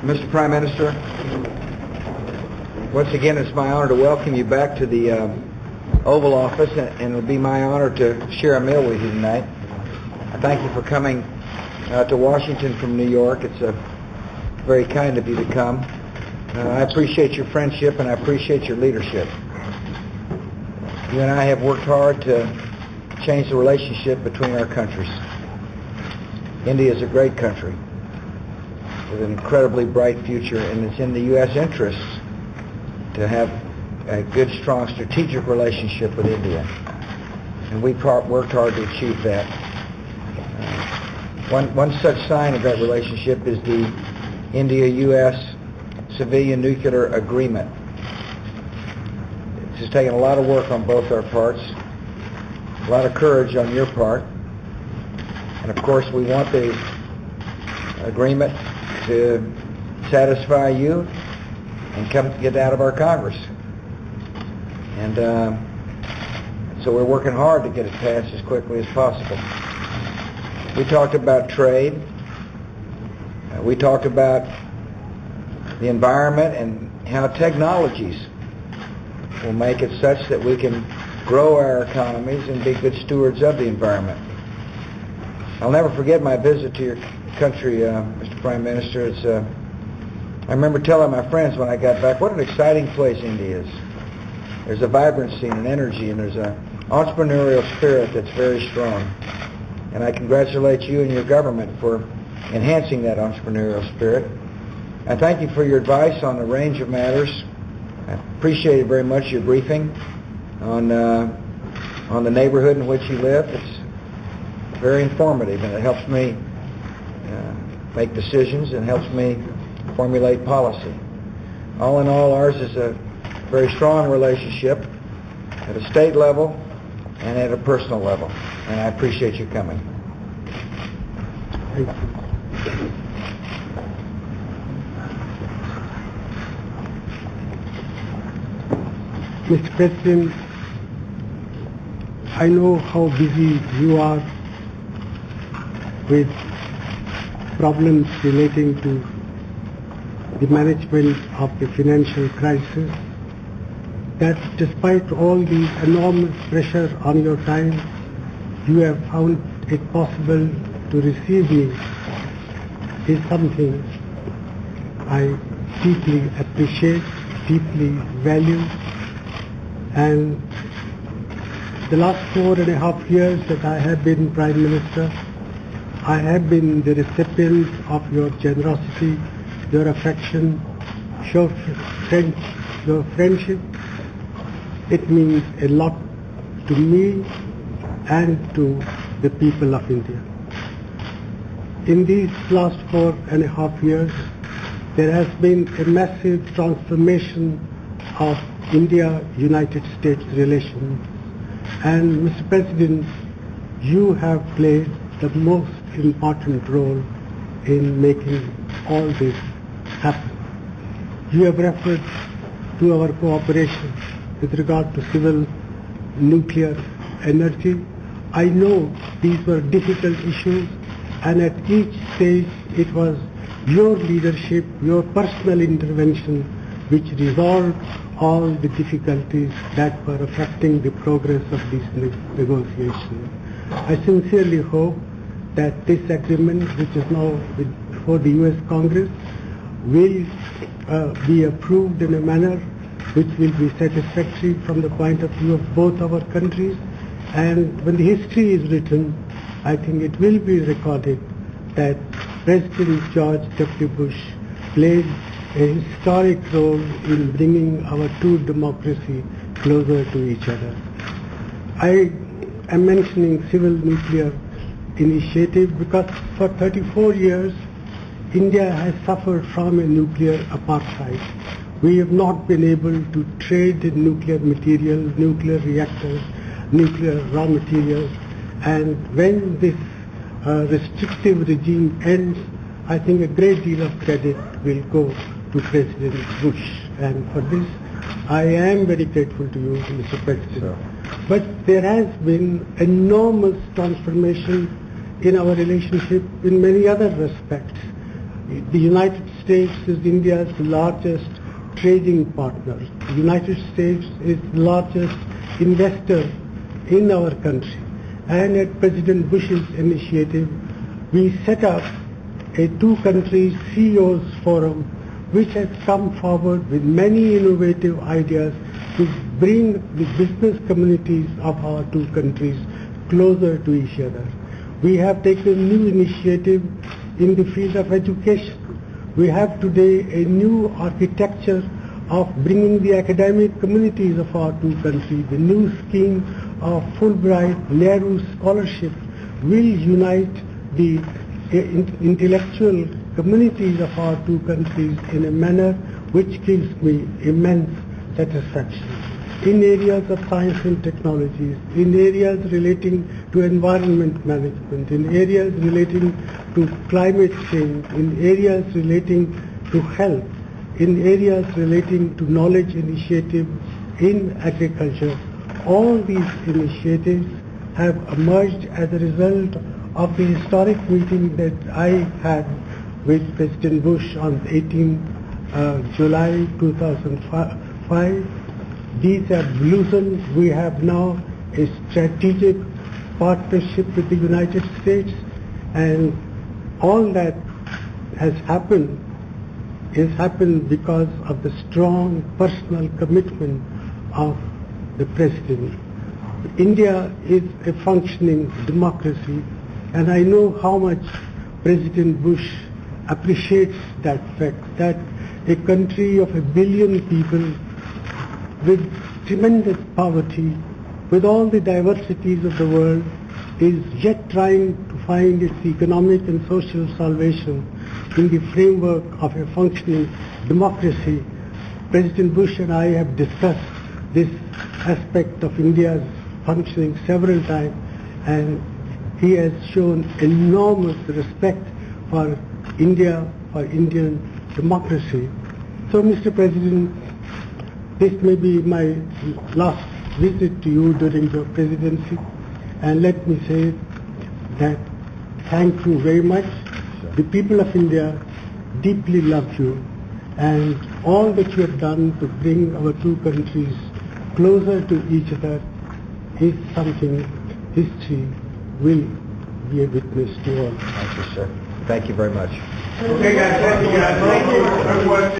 Mr. Prime Minister, once again it's my honor to welcome you back to the Oval Office, and it'll be my honor to share a meal with you tonight. I thank you for coming to Washington from New York. It's very kind of you to come. I appreciate your friendship and I appreciate your leadership. You and I have worked hard to change the relationship between our countries. India is a great country with an incredibly bright future, and it's in the U.S. interest to have a good, strong strategic relationship with India. And we've worked hard to achieve that. One such sign of that relationship is the India-U.S. Civilian Nuclear Agreement. It's taken a lot of work on both our parts, a lot of courage on your part, and of course we want the agreement to satisfy you and get out of our Congress. And so we're working hard to get it passed as quickly as possible. We talked about trade. We talked about the environment and how technologies will make it such that we can grow our economies and be good stewards of the environment. I'll never forget my visit to your country, Mr. Prime Minister. I remember telling my friends when I got back, what an exciting place India is. There's a vibrancy and an energy, and there's an entrepreneurial spirit that's very strong. And I congratulate you and your government for enhancing that entrepreneurial spirit. I thank you for your advice on a range of matters. I appreciated very much your briefing on the neighborhood in which you live. It's very informative, and it helps me make decisions and helps me formulate policy. All in all, ours is a very strong relationship at a state level and at a personal level, and I appreciate you coming. Thank you. Mr. President, I know how busy you are with problems relating to the management of the financial crisis, that despite all the enormous pressure on your time, you have found it possible to receive me is something I deeply appreciate, deeply value. And the last 4.5 years that I have been Prime Minister, I have been the recipient of your generosity, your affection, your friendship. It means a lot to me and to the people of India. In these last 4.5 years, there has been a massive transformation of India-United States relations. And Mr. President, you have played the most important role in making all this happen. You have referred to our cooperation with regard to civil nuclear energy. I know these were difficult issues, and at each stage it was your leadership, your personal intervention which resolved all the difficulties that were affecting the progress of these negotiations. I sincerely hope that this agreement, which is now before the U.S. Congress, will be approved in a manner which will be satisfactory from the point of view of both our countries. And when the history is written, I think it will be recorded that President George W. Bush played a historic role in bringing our two democracies closer to each other. I am mentioning civil nuclear initiative because for 34 years India has suffered from a nuclear apartheid. We have not been able to trade in nuclear material, nuclear reactors, nuclear raw materials, and when this restrictive regime ends, I think a great deal of credit will go to President Bush, and for this I am very grateful to you, Mr. President. Sure. But there has been enormous transformation in our relationship in many other respects. The United States is India's largest trading partner. The United States is the largest investor in our country. And at President Bush's initiative, we set up a two-country CEOs forum which has come forward with many innovative ideas to bring the business communities of our two countries closer to each other. We have taken new initiative in the field of education. We have today a new architecture of bringing the academic communities of our two countries. The new scheme of Fulbright Nehru Scholarship will unite the intellectual communities of our two countries in a manner which gives me immense satisfaction. In areas of science and technologies, in areas relating to environment management, in areas relating to climate change, in areas relating to health, in areas relating to knowledge initiative in agriculture, all these initiatives have emerged as a result of the historic meeting that I had with President Bush on 18 July 2005. These have blossomed. We have now a strategic partnership with the United States, and all that has happened because of the strong personal commitment of the President. India is a functioning democracy, and I know how much President Bush appreciates that fact, that a country of 1 billion people with tremendous poverty, with all the diversities of the world, is yet trying to find its economic and social salvation in the framework of a functioning democracy. President Bush and I have discussed this aspect of India's functioning several times, and he has shown enormous respect for India, for Indian democracy. So, Mr. President, this may be my last visit to you during your presidency, and let me say that thank you very much. The people of India deeply love you, and all that you have done to bring our two countries closer to each other is something history will be a witness to all. Thank you, sir. Thank you very much. Okay, guys, thank you, guys. Thank you.